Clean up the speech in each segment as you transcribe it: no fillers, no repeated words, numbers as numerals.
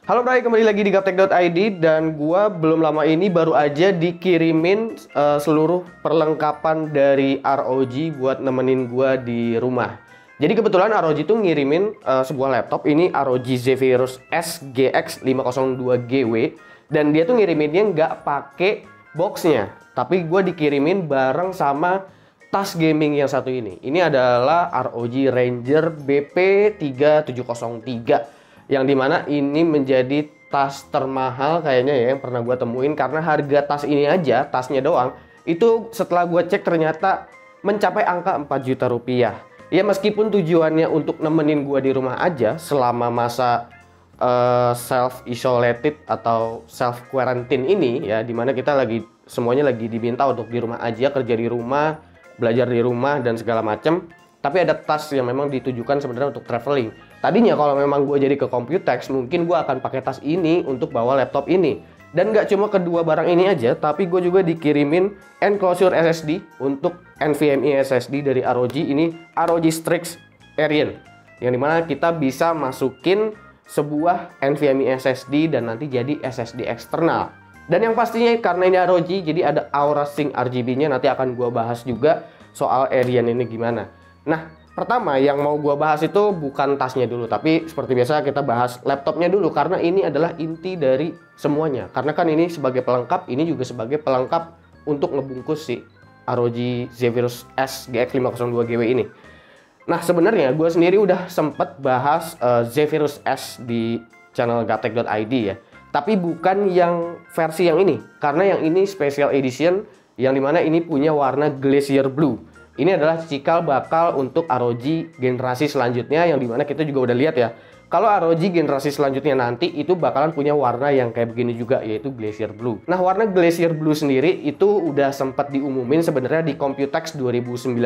Halo Bray, kembali lagi di gaptek.id dan gua belum lama ini baru aja dikirimin seluruh perlengkapan dari ROG buat nemenin gua di rumah. Jadi kebetulan ROG tuh ngirimin sebuah laptop, ini ROG Zephyrus S GX 502GW, dan dia tuh ngiriminnya nggak pakai boxnya, tapi gua dikirimin bareng sama tas gaming yang satu ini. Ini adalah ROG Ranger BP3703, yang dimana ini menjadi tas termahal kayaknya ya yang pernah gue temuin, karena harga tas ini aja, tasnya doang, itu setelah gue cek ternyata mencapai angka 4 juta rupiah. Ya meskipun tujuannya untuk nemenin gue di rumah aja selama masa self isolated atau self quarantine ini ya, dimana kita semuanya lagi diminta untuk di rumah aja, kerja di rumah, belajar di rumah dan segala macam. Tapi ada tas yang memang ditujukan sebenarnya untuk traveling. Tadinya kalau memang gue jadi ke Computex, mungkin gue akan pakai tas ini untuk bawa laptop ini. Dan nggak cuma kedua barang ini aja, tapi gue juga dikirimin enclosure SSD untuk NVMe SSD dari ROG. Ini ROG Strix Arian, yang dimana kita bisa masukin sebuah NVMe SSD dan nanti jadi SSD eksternal. Dan yang pastinya karena ini ROG, jadi ada Aura Sync RGB-nya. Nanti akan gue bahas juga soal Arian ini gimana. Nah, pertama yang mau gua bahas itu bukan tasnya dulu, tapi seperti biasa kita bahas laptopnya dulu, karena ini adalah inti dari semuanya. Karena kan ini sebagai pelengkap, ini juga sebagai pelengkap untuk ngebungkus si ROG Zephyrus S GX 502GW ini. Nah, sebenarnya gue sendiri udah sempet bahas Zephyrus S di channel gaptek.id ya, tapi bukan yang versi yang ini, karena yang ini special edition, yang dimana ini punya warna Glacier Blue. Ini adalah cikal bakal untuk ROG generasi selanjutnya, yang dimana kita juga udah lihat ya, kalau ROG generasi selanjutnya nanti itu bakalan punya warna yang kayak begini juga, yaitu Glacier Blue. Nah, warna Glacier Blue sendiri itu udah sempat diumumin sebenarnya di Computex 2019,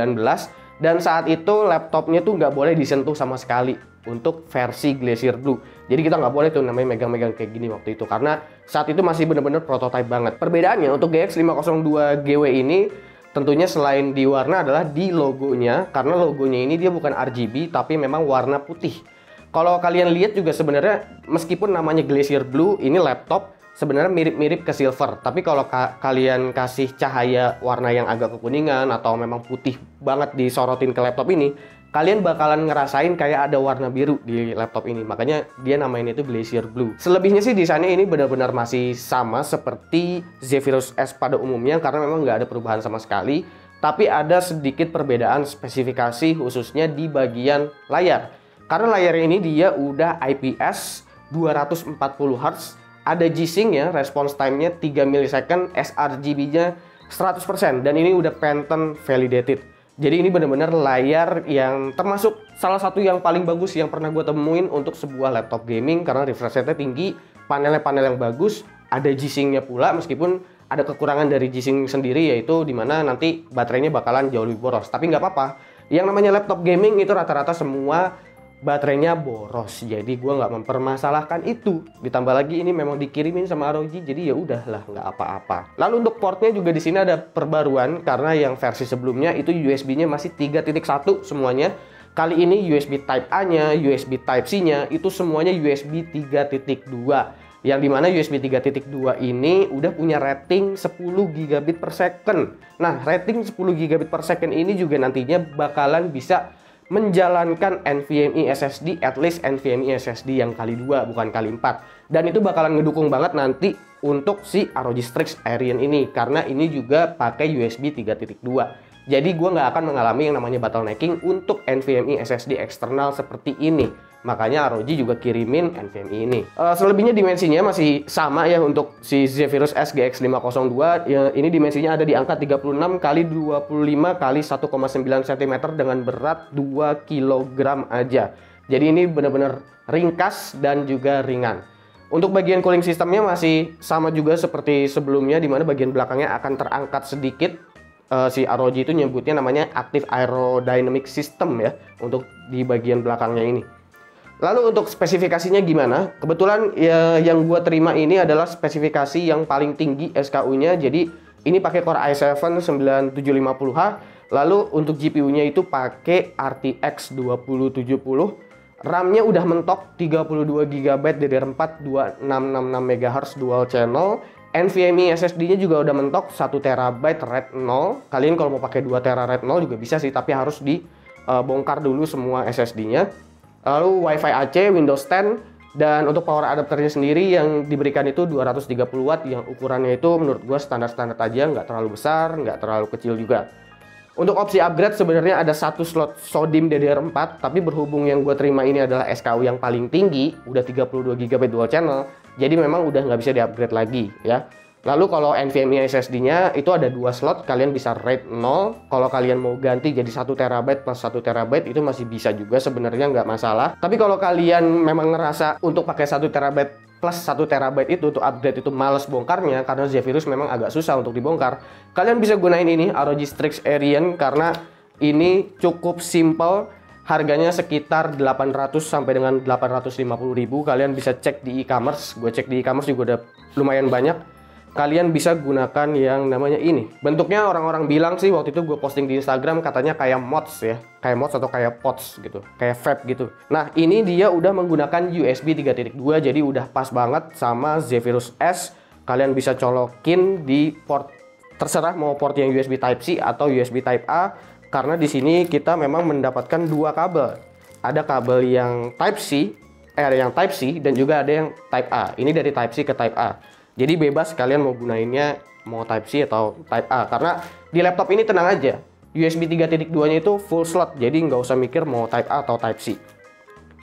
dan saat itu laptopnya tuh nggak boleh disentuh sama sekali untuk versi Glacier Blue. Jadi kita nggak boleh tuh namanya megang-megang kayak gini waktu itu, karena saat itu masih bener-bener prototype banget. Perbedaannya untuk GX 502GW ini tentunya selain di warna adalah di logonya, karena logonya ini dia bukan RGB tapi memang warna putih. Kalau kalian lihat juga sebenarnya meskipun namanya Glacier Blue, ini laptop sebenarnya mirip-mirip ke silver. Tapi kalau kalian kasih cahaya warna yang agak kekuningan atau memang putih banget disorotin ke laptop ini, kalian bakalan ngerasain kayak ada warna biru di laptop ini. Makanya dia namain itu Glacier Blue. Selebihnya sih desainnya ini benar-benar masih sama seperti Zephyrus S pada umumnya, karena memang nggak ada perubahan sama sekali. Tapi ada sedikit perbedaan spesifikasi khususnya di bagian layar. Karena layar ini dia udah IPS 240 Hz, ada G-Sync ya, response time-nya 3 millisecond, sRGB-nya 100%, dan ini udah Pantone validated. Jadi ini benar-benar layar yang termasuk salah satu yang paling bagus yang pernah gue temuin untuk sebuah laptop gaming, karena refresh rate-nya tinggi, panel yang bagus, ada G-Sync-nya pula, meskipun ada kekurangan dari G-Sync sendiri, yaitu dimana nanti baterainya bakalan jauh lebih boros. Tapi nggak apa-apa, yang namanya laptop gaming itu rata-rata semua baterainya boros, jadi gue nggak mempermasalahkan itu. Ditambah lagi ini memang dikirimin sama ROG, jadi ya udahlah, nggak apa-apa. Lalu untuk portnya juga di sini ada perbaruan, karena yang versi sebelumnya itu USB-nya masih 3.1 semuanya. Kali ini USB Type A-nya, USB Type C-nya itu semuanya USB 3.2, yang dimana USB 3.2 ini udah punya rating 10 gigabit per second. Nah, rating 10 gigabit per second ini juga nantinya bakalan bisa menjalankan NVMe SSD, at least NVMe SSD yang kali 2 bukan kali 4. Dan itu bakalan ngedukung banget nanti untuk si ROG Strix Arian ini, karena ini juga pakai USB 3.2. Jadi gue nggak akan mengalami yang namanya bottlenecking untuk NVMe SSD eksternal seperti ini. Makanya ROG juga kirimin NVMe ini. Selebihnya dimensinya masih sama ya untuk si Zephyrus S GX 502. Ya, ini dimensinya ada di angka 36 x 25 x 1,9 cm dengan berat 2 kg aja. Jadi ini benar-benar ringkas dan juga ringan. Untuk bagian cooling sistemnya masih sama juga seperti sebelumnya, dimana bagian belakangnya akan terangkat sedikit. Si ROG itu nyebutnya namanya Active Aerodynamic System ya, untuk di bagian belakangnya ini. Lalu untuk spesifikasinya gimana? Kebetulan ya, yang gue terima ini adalah spesifikasi yang paling tinggi SKU-nya. Jadi ini pakai Core i7 9750H. Lalu untuk GPU-nya itu pakai RTX 2070 RAM-nya udah mentok 32 GB DDR4 2666 MHz dual channel. NVMe SSD-nya juga udah mentok 1 TB RAID 0. Kalian kalau mau pakai 2 TB RAID 0 juga bisa sih, tapi harus dibongkar dulu semua SSD-nya. Lalu Wi-Fi AC, Windows 10, dan untuk power adapternya sendiri yang diberikan itu 230 watt, yang ukurannya itu menurut gua standar-standar aja, nggak terlalu besar, nggak terlalu kecil juga. Untuk opsi upgrade sebenarnya ada satu slot SODIMM DDR4, tapi berhubung yang gue terima ini adalah SKU yang paling tinggi, udah 32 GB dual channel, jadi memang udah nggak bisa di-upgrade lagi ya. Lalu kalau NVMe SSD-nya itu ada 2 slot, kalian bisa RAID 0. Kalau kalian mau ganti jadi 1 TB plus 1 TB itu masih bisa juga, sebenarnya nggak masalah. Tapi kalau kalian memang ngerasa untuk pakai 1 TB plus 1 TB itu untuk upgrade itu males bongkarnya karena Zephyrus memang agak susah untuk dibongkar, kalian bisa gunain ini ROG Strix Arian karena ini cukup simple, harganya sekitar 800 sampai dengan 850.000. Kalian bisa cek di e-commerce, gue cek di e-commerce juga udah lumayan banyak. Kalian bisa gunakan yang namanya ini. Bentuknya orang-orang bilang sih, waktu itu gue posting di Instagram katanya kayak mods ya, kayak mods atau kayak pods gitu, kayak vape gitu. Nah ini dia udah menggunakan USB 3.2, jadi udah pas banget sama Zephyrus S. Kalian bisa colokin di port, terserah mau port yang USB Type C atau USB Type A, karena di sini kita memang mendapatkan 2 kabel. Ada kabel yang Type C, ada yang Type C dan juga ada yang Type A. Ini dari Type C ke Type A. Jadi bebas kalian mau gunainnya mau Type C atau Type A. Karena di laptop ini tenang aja, USB 3.2-nya itu full slot, jadi nggak usah mikir mau Type A atau Type C.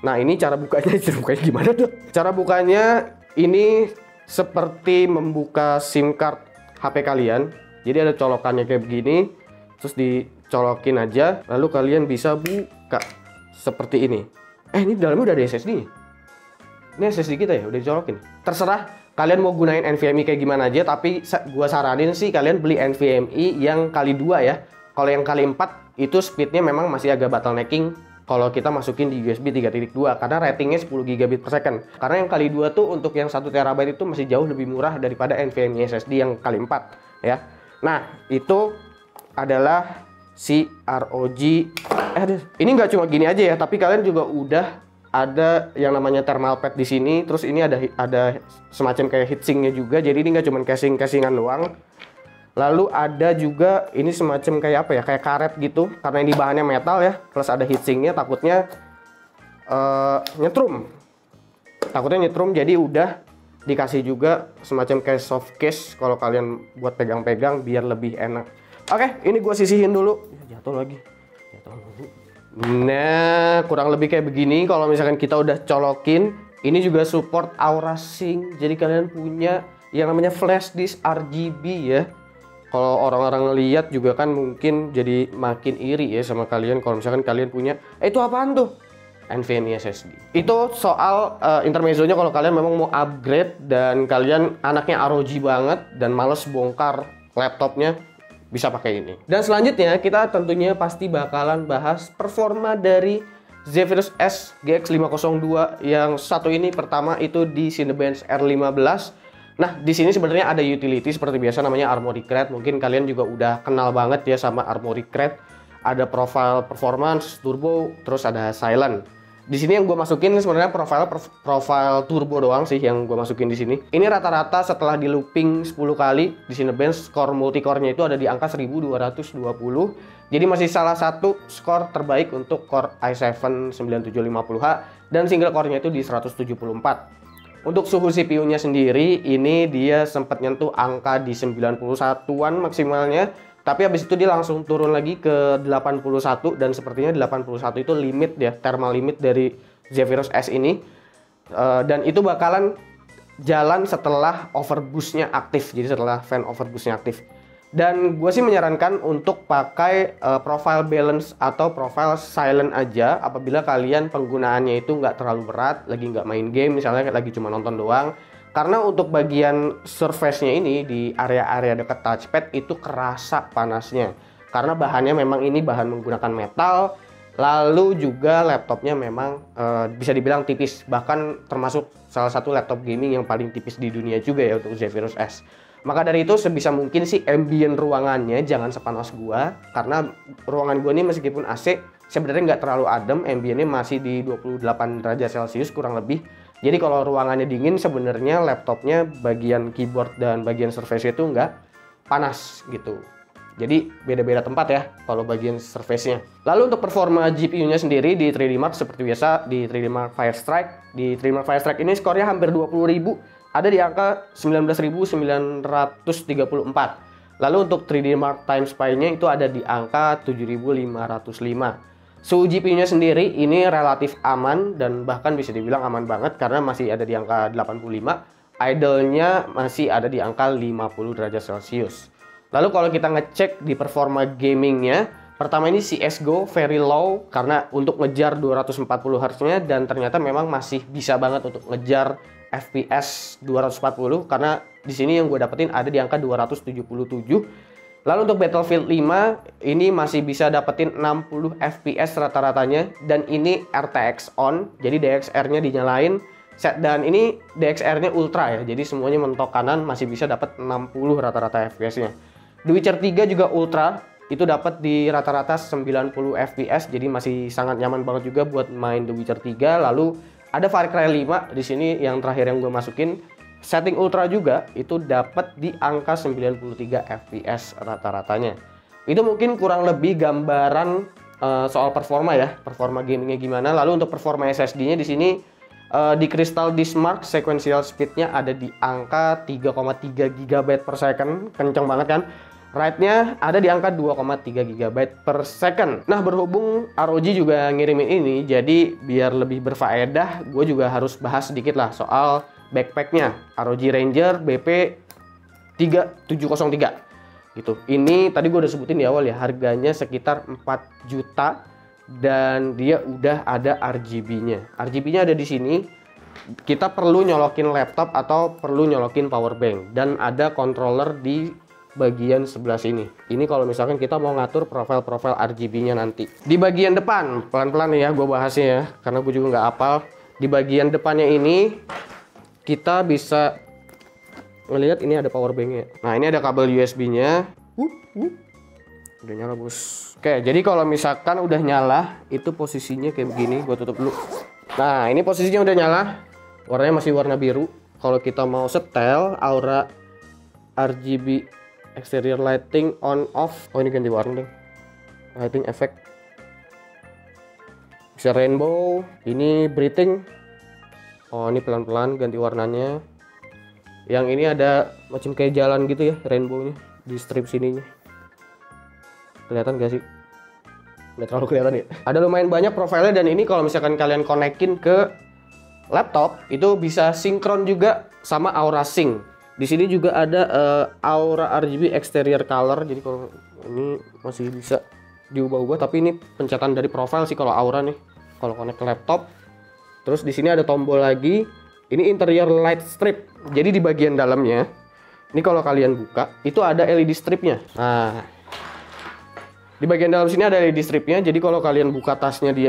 Nah ini cara bukanya, gimana tuh? Cara bukanya ini seperti membuka SIM card HP kalian. Jadi ada colokannya kayak begini, terus dicolokin aja, lalu kalian bisa buka seperti ini. Ini dalamnya udah ada SSD-nya. Ini SSD kita ya, udah dicolokin. Terserah kalian mau gunain NVMe kayak gimana aja, tapi gua saranin sih kalian beli NVMe yang kali 2 ya. Kalau yang kali 4 itu speednya memang masih agak bottlenecking kalau kita masukin di USB 3.2 karena ratingnya 10 GB per second. Karena yang kali 2 tuh untuk yang 1 TB itu masih jauh lebih murah daripada NVMe SSD yang kali 4 ya. Nah, itu adalah si ROG. Ini nggak cuma gini aja ya, tapi kalian juga udah ada yang namanya thermal pad di sini. Terus ini ada semacam kayak heatsinknya juga. Jadi ini nggak cuma casingan doang. Lalu ada juga ini semacam kayak apa ya? Kayak karet gitu. Karena ini bahannya metal ya. Plus ada heatsinknya. Takutnya nyetrum. Takutnya nyetrum. Jadi udah dikasih juga semacam kayak soft case kalau kalian buat pegang-pegang biar lebih enak. Oke, ini gue sisihin dulu. Jatuh lagi. Jatuh dulu. Nah, kurang lebih kayak begini. Kalau misalkan kita udah colokin, ini juga support Aura Sync. Jadi kalian punya yang namanya flash disk RGB ya. Kalau orang-orang ngeliat juga kan mungkin jadi makin iri ya sama kalian kalau misalkan kalian punya itu apaan tuh? NVMe SSD. Itu soal intermezzonya kalau kalian memang mau upgrade dan kalian anaknya ROG banget dan males bongkar laptopnya, bisa pakai ini. Dan selanjutnya kita tentunya pasti bakalan bahas performa dari Zephyrus S GX 502 yang satu ini. Pertama itu di Cinebench R15. Nah, di sini sebenarnya ada utility seperti biasa namanya Armoury Crate. Mungkin kalian juga udah kenal banget ya sama Armoury Crate. Ada profile performance, turbo, terus ada silent. Di sini yang gue masukin sebenarnya profile turbo doang sih yang gue masukin di sini. Ini rata-rata setelah di looping 10 kali di Cinebench, skor multicore-nya itu ada di angka 1220. Jadi masih salah satu skor terbaik untuk core i7 9750H dan single core-nya itu di 174. Untuk suhu CPU-nya sendiri ini dia sempat nyentuh angka di 91-an maksimalnya. Tapi habis itu dia langsung turun lagi ke 81 dan sepertinya 81 itu limit ya, thermal limit dari Zephyrus S ini. Dan itu bakalan jalan setelah overboost-nya aktif, jadi setelah fan overboost-nya aktif. Dan gue sih menyarankan untuk pakai profile balance atau profile silent aja apabila kalian penggunaannya itu nggak terlalu berat, lagi nggak main game misalnya, lagi cuma nonton doang. Karena untuk bagian surface-nya ini di area-area dekat touchpad itu kerasa panasnya. Karena bahannya memang ini bahan menggunakan metal. Lalu juga laptopnya memang bisa dibilang tipis. Bahkan termasuk salah satu laptop gaming yang paling tipis di dunia juga ya untuk Zephyrus S. Maka dari itu sebisa mungkin sih ambient ruangannya jangan sepanas gua. Karena ruangan gua ini meskipun AC sebenarnya nggak terlalu adem, ambientnya masih di 28 derajat Celcius kurang lebih. Jadi kalau ruangannya dingin sebenarnya laptopnya bagian keyboard dan bagian surface itu nggak panas gitu. Jadi beda-beda tempat ya kalau bagian surface-nya. Lalu untuk performa GPU-nya sendiri di 3D Mark seperti biasa di 3D Mark Firestrike. Di 3D Mark Firestrike ini skornya hampir 20.000, ada di angka 19.934. Lalu untuk 3D Mark Time Spy-nya itu ada di angka 7.505. Suhu GPU-nya sendiri ini relatif aman dan bahkan bisa dibilang aman banget karena masih ada di angka 85. Idle-nya masih ada di angka 50 derajat Celcius. Lalu kalau kita ngecek di performa gamingnya, pertama ini CSGO very low karena untuk ngejar 240 Hz-nya dan ternyata memang masih bisa banget untuk ngejar FPS 240 karena di sini yang gue dapetin ada di angka 277. Lalu untuk Battlefield 5 ini masih bisa dapetin 60 FPS rata-ratanya dan ini RTX on, jadi DXR-nya dinyalain dan ini DXR-nya ultra ya, jadi semuanya mentok kanan masih bisa dapat 60 rata-rata FPS-nya. The Witcher 3 juga ultra, itu dapat di rata-rata 90 FPS, jadi masih sangat nyaman banget juga buat main The Witcher 3. Lalu ada Far Cry 5 di sini yang terakhir yang gue masukin. Setting ultra juga itu dapat di angka 93 FPS rata-ratanya. Itu mungkin kurang lebih gambaran soal performa ya, performa gamingnya gimana. Lalu untuk performa SSD-nya di sini di Crystal Disk Mark sequential speed-nya ada di angka 3,3 GB per second, kenceng banget kan. Write-nya ada di angka 2,3 GB per second. Nah, berhubung ROG juga ngirimin ini, jadi biar lebih berfaedah, gue juga harus bahas sedikit lah soal backpacknya ROG Ranger BP 3703 gitu. Ini tadi gue udah sebutin di awal ya, harganya sekitar 4 juta dan dia udah ada RGB-nya. RGB-nya ada di sini. Kita perlu nyolokin laptop atau perlu nyolokin power bank dan ada controller di bagian sebelah sini. Ini kalau misalkan kita mau ngatur profil-profil RGB-nya nanti. Di bagian depan, pelan-pelan ya gue bahasnya ya, karena gue juga nggak hafal. Di bagian depannya ini kita bisa ngelihat ini ada power bank-nya. Nah, ini ada kabel USB-nya. Udah nyala, bos. Oke, jadi kalau misalkan udah nyala, itu posisinya kayak begini. Gua tutup dulu. Nah, ini posisinya udah nyala. Warnanya masih warna biru. Kalau kita mau setel aura RGB exterior lighting on off. Oh, ini ganti warna deh. Lighting effect. Bisa rainbow. Ini breathing. Oh, ini pelan-pelan ganti warnanya. Yang ini ada macam kayak jalan gitu ya, rainbow-nya di strip sininya. Kelihatan gak sih? Nggak terlalu kelihatan ya. Ada lumayan banyak profilnya dan ini kalau misalkan kalian konekin ke laptop itu bisa sinkron juga sama Aura Sync. Di sini juga ada Aura RGB exterior color. Jadi kalau ini masih bisa diubah-ubah, tapi ini pencatan dari profil sih kalau Aura nih. Kalau connect ke laptop. Terus di sini ada tombol lagi. Ini interior light strip. Jadi di bagian dalamnya, ini kalau kalian buka, itu ada LED stripnya. Nah, di bagian dalam sini ada LED stripnya. Jadi kalau kalian buka tasnya di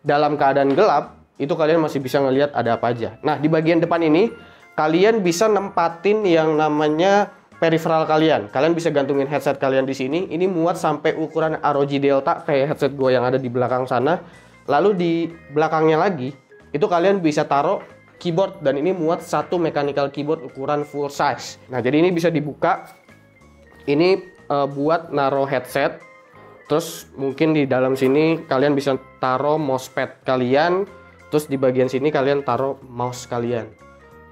dalam keadaan gelap, itu kalian masih bisa ngelihat ada apa aja. Nah, di bagian depan ini, kalian bisa nempatin yang namanya peripheral kalian. Kalian bisa gantungin headset kalian di sini. Ini muat sampai ukuran ROG Delta kayak headset gue yang ada di belakang sana. Lalu di belakangnya lagi, itu kalian bisa taruh keyboard dan ini muat satu mechanical keyboard ukuran full size. Nah, jadi ini bisa dibuka. Ini buat naruh headset. Terus mungkin di dalam sini kalian bisa taruh mousepad kalian. Terus di bagian sini kalian taruh mouse kalian.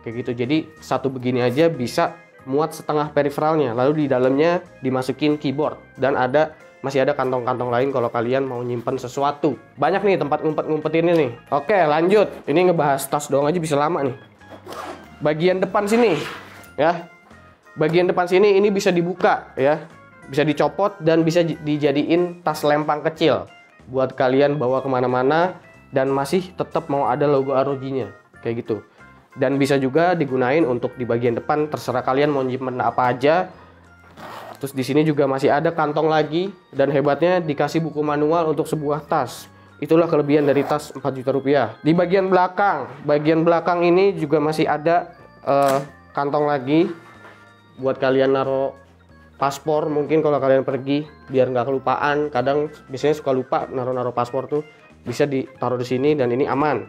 Kayak gitu. Jadi satu begini aja bisa muat setengah periferalnya. Lalu di dalamnya dimasukin keyboard dan masih ada kantong-kantong lain kalau kalian mau nyimpen sesuatu. Banyak nih tempat ngumpet-ngumpetinnya nih. Oke, lanjut. Ini ngebahas tas doang aja bisa lama nih. Bagian depan sini ya. Bagian depan sini ini bisa dibuka ya. Bisa dicopot dan bisa dijadiin tas lempang kecil buat kalian bawa kemana-mana dan masih tetap mau ada logo ROG-nya kayak gitu. Dan bisa juga digunain untuk di bagian depan, terserah kalian mau nyimpen apa aja. Terus di sini juga masih ada kantong lagi dan hebatnya dikasih buku manual untuk sebuah tas. Itulah kelebihan dari tas 4 juta rupiah. Di bagian belakang ini juga masih ada kantong lagi buat kalian naruh paspor mungkin kalau kalian pergi biar nggak kelupaan. Kadang biasanya suka lupa naruh paspor tuh, bisa ditaruh di sini dan ini aman.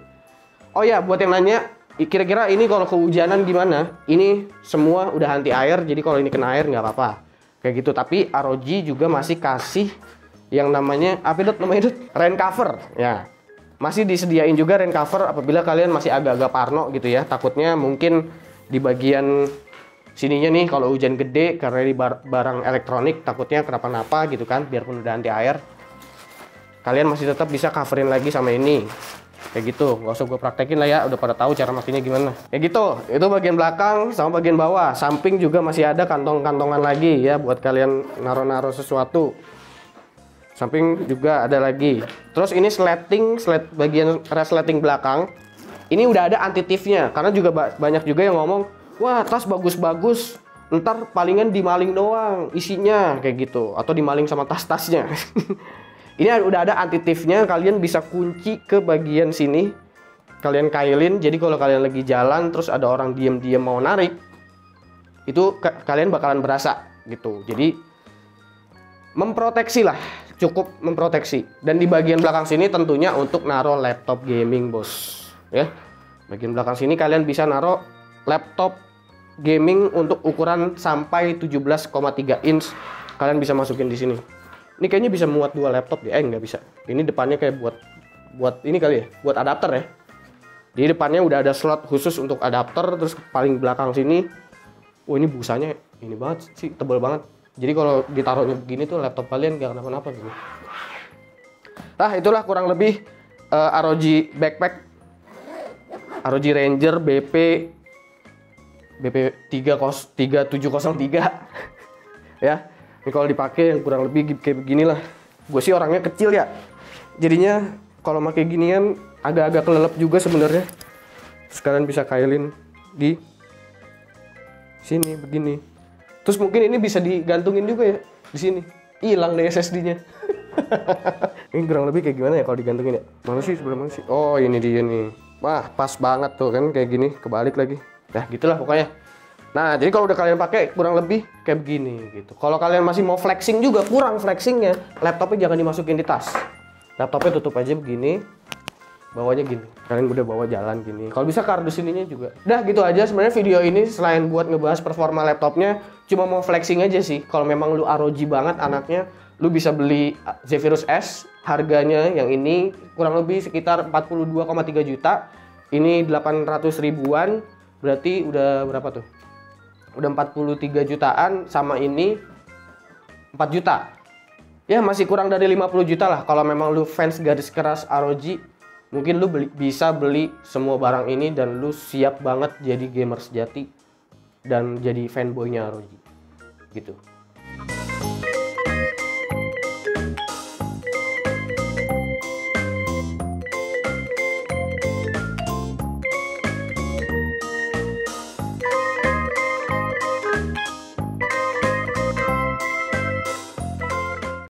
Oh ya, buat yang nanya, kira-kira ini kalau kehujanan gimana? Ini semua udah anti air, jadi kalau ini kena air nggak apa-apa. Kayak gitu. Tapi ROG juga masih kasih yang namanya rain cover. Ya, masih disediain juga rain cover apabila kalian masih agak-agak parno gitu ya. Takutnya mungkin di bagian sininya nih kalau hujan gede karena ini barang elektronik, takutnya kenapa-napa gitu kan. Biarpun udah anti air, kalian masih tetap bisa coverin lagi sama ini. Kayak gitu, nggak usah gue praktekin lah ya, udah pada tahu cara makainya gimana. Kayak gitu, itu bagian belakang sama bagian bawah. Samping juga masih ada kantong-kantongan lagi ya buat kalian naruh-naruh sesuatu. Samping juga ada lagi. Terus ini bagian resleting belakang. Ini udah ada anti-thiefnya, karena juga banyak juga yang ngomong, wah tas bagus-bagus, ntar palingan dimaling doang isinya kayak gitu, atau dimaling sama tas-tasnya. Ini udah ada anti-thiefnya, kalian bisa kunci ke bagian sini, kalian kailin. Jadi kalau kalian lagi jalan terus ada orang diem-diem mau narik, itu kalian bakalan berasa gitu. Jadi memproteksi lah, cukup memproteksi. Dan di bagian belakang sini tentunya untuk naruh laptop gaming bos ya. Bagian belakang sini kalian bisa naruh laptop gaming untuk ukuran sampai 17,3 inch. Kalian bisa masukin di sini. Ini kayaknya bisa muat 2 laptop ya. Nggak bisa. Ini depannya kayak buat ini kali ya, buat adapter ya. Di depannya udah ada slot khusus untuk adapter. Terus paling belakang sini, oh ini busanya ini banget sih, tebal banget. Jadi kalau ditaruhnya begini tuh laptop kalian nggak kenapa-napa gitu. Nah itulah kurang lebih ROG backpack, ROG Ranger BP 3703 ya. Ini kalau dipakai yang kurang lebih kayak beginilah. Gue sih orangnya kecil ya, jadinya kalau pakai ginian agak-agak kelelep juga sebenarnya. Sekalian bisa kailin di sini begini. Terus mungkin ini bisa digantungin juga ya di sini. Hilang deh SSD-nya. Ini kurang lebih kayak gimana ya kalau digantungin ya? Mana sih sebenarnya sih? Oh ini dia nih. Wah pas banget tuh kan kayak gini, kebalik lagi. Nah gitulah pokoknya. Nah, jadi kalau udah kalian pakai kurang lebih kayak begini gitu. Kalau kalian masih mau flexing juga, kurang flexingnya, laptopnya jangan dimasukin di tas. Laptopnya tutup aja begini, bawanya gini. Kalian udah bawa jalan gini. Kalau bisa kardus ininya juga. Udah gitu aja sebenarnya video ini, selain buat ngebahas performa laptopnya, cuma mau flexing aja sih. Kalau memang lu ROG banget anaknya, lu bisa beli Zephyrus S. Harganya yang ini kurang lebih sekitar 42,3 juta. Ini 800 ribuan, berarti udah berapa tuh? Udah 43 jutaan, sama ini 4 juta. Ya masih kurang dari 50 juta lah. Kalau memang lu fans garis keras ROG, mungkin lu bisa beli semua barang ini dan lu siap banget jadi gamer sejati dan jadi fanboynya ROG gitu.